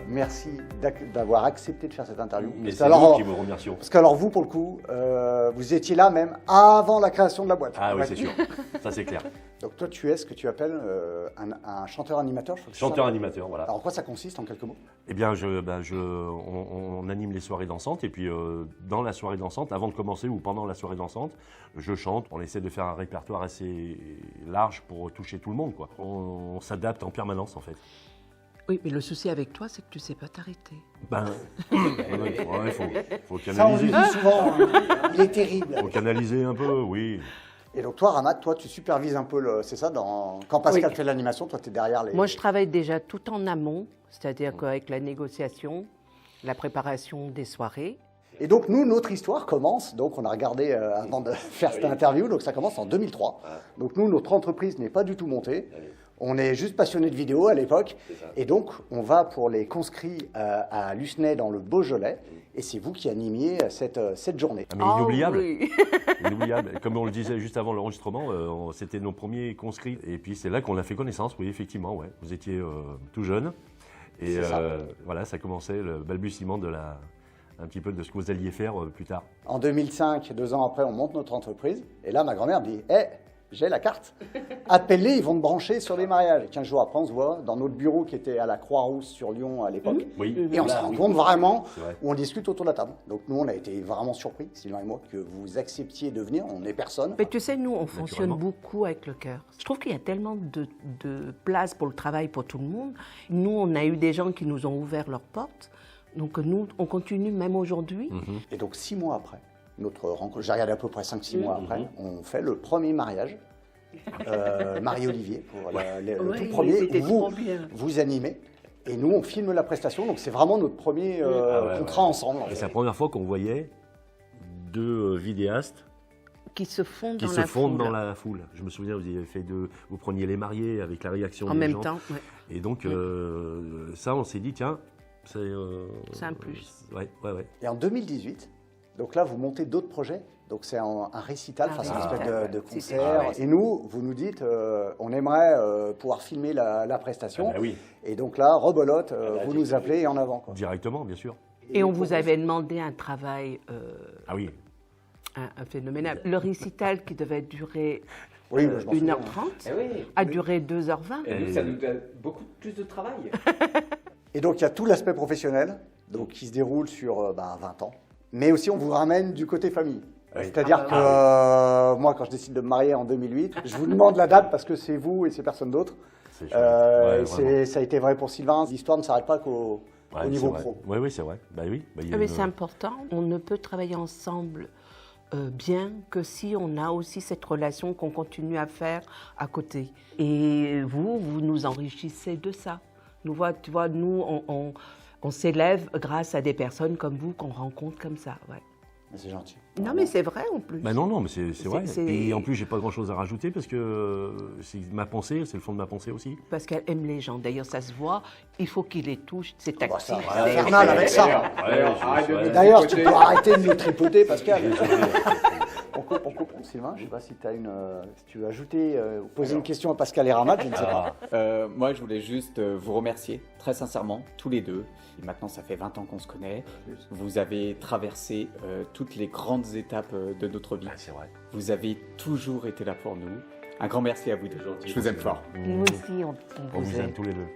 merci d'avoir accepté de faire cette interview. Mais c'est nous qui vous remercions. Parce qu'alors vous, pour le coup, vous étiez là même avant la création de la boîte. Ah oui, c'est sûr. Ça, c'est clair. Donc toi, tu es ce que tu appelles un chanteur-animateur. Chanteur-animateur, voilà. Alors en quoi ça consiste en quelques mots? Eh bien, on anime les soirées dansantes et puis dans la soirée dansante, avant de commencer ou pendant la soirée dansante, je chante. On essaie de faire un répertoire assez large pour toucher tout le monde, quoi. On s'adapte en permanence, en fait. Oui, mais le souci avec toi, c'est que tu ne sais pas t'arrêter. Ben, il faut Ça, on le canaliser. dit souvent. Il est terrible. Il faut canaliser un peu, oui. Et donc toi, Ramad, toi, tu supervises un peu, c'est ça, quand Pascal fait l'animation, toi, tu es derrière les... Moi, je travaille déjà tout en amont, c'est-à-dire qu'avec la négociation, la préparation des soirées. Et donc nous, notre histoire commence, donc on a regardé avant de faire cette interview, donc ça commence en 2003. Donc nous, notre entreprise n'est pas du tout montée. On est juste passionné de vidéo à l'époque. Et donc, on va pour les conscrits à Lucenay dans le Beaujolais. Et c'est vous qui animiez cette journée. Ah, mais inoubliable. Oui. Inoubliable. Comme on le disait juste avant l'enregistrement, c'était nos premiers conscrits. Et puis c'est là qu'on a fait connaissance, oui, effectivement. Ouais. Vous étiez tout jeune. Et voilà, ça commençait le balbutiement de un petit peu de ce que vous alliez faire plus tard. En 2005, 2 ans après, on monte notre entreprise. Et là, ma grand-mère me dit « Hé, j'ai la carte. Appelle-les, ils vont te brancher sur les mariages. » Et 15 jours après, on se voit dans notre bureau qui était à la Croix-Rousse sur Lyon à l'époque. Oui. Et on se rencontre vraiment, où on discute autour de la table. Donc nous, on a été vraiment surpris, Sylvain et moi, que vous acceptiez de venir. On n'est personne. Mais tu sais, nous, on fonctionne beaucoup avec le cœur. Je trouve qu'il y a tellement de place pour le travail pour tout le monde. Nous, on a eu des gens qui nous ont ouvert leurs portes. Donc nous, on continue même aujourd'hui. Et donc 6 mois après, notre rencontre, j'ai regardé à peu près 5-6 mois après, on fait le premier mariage, Marie-Olivier, pour le tout premier, où vous animez. Et nous, on filme la prestation, donc c'est vraiment notre premier contrat ensemble. Et c'est la première fois qu'on voyait 2 vidéastes qui se fondent dans la foule. Je me souviens, vous preniez les mariés avec la réaction des gens. En même temps, ouais. Et donc, ça, on s'est dit, tiens, c'est un plus. Ouais. Et en 2018, donc là, vous montez d'autres projets. Donc c'est un récital, enfin c'est une espèce de concert. Et nous, vous nous dites, on aimerait pouvoir filmer la prestation. Oui. Et donc là, rebelote, vous nous appelez et en avant. Quoi. Directement, bien sûr. Et on vous avait demandé un travail oui. un phénoménal. Le récital qui devait durer 1h30 a duré 2h20. Et nous, ça nous donne beaucoup plus de travail. Et donc il y a tout l'aspect professionnel qui se déroule sur 20 ans. Mais aussi, on vous ramène du côté famille. C'est-à-dire que moi, quand je décide de me marier en 2008, je vous demande la date parce que c'est vous et c'est personne d'autre. Ça a été vrai pour Sylvain. L'histoire ne s'arrête pas qu'au niveau pro. Oui, c'est vrai. Mais c'est important. On ne peut travailler ensemble bien que si on a aussi cette relation qu'on continue à faire à côté. Et vous nous enrichissez de ça. Tu vois, nous, on s'élève grâce à des personnes comme vous qu'on rencontre comme ça. Ouais. C'est gentil. Non, mais c'est vrai en plus. Non, mais c'est vrai. Et en plus, j'ai pas grand-chose à rajouter parce que c'est ma pensée, c'est le fond de ma pensée aussi. Parce qu'elle aime les gens. D'ailleurs, ça se voit. Il faut qu'il les touche. C'est actif. C'est infernal avec ça. D'ailleurs, tu peux arrêter de nous tripoter, Pascal. On coupe. Sylvain, je ne sais pas si tu veux ajouter, poser une question à Pascal et Ramad, je ne sais pas. Moi, je voulais juste vous remercier, très sincèrement, tous les deux. Et maintenant, ça fait 20 ans qu'on se connaît. Vous avez traversé toutes les grandes étapes de notre vie. C'est vrai. Vous avez toujours été là pour nous. Un grand merci à vous deux. Je vous aime fort. Nous aussi, on vous aime tous les deux.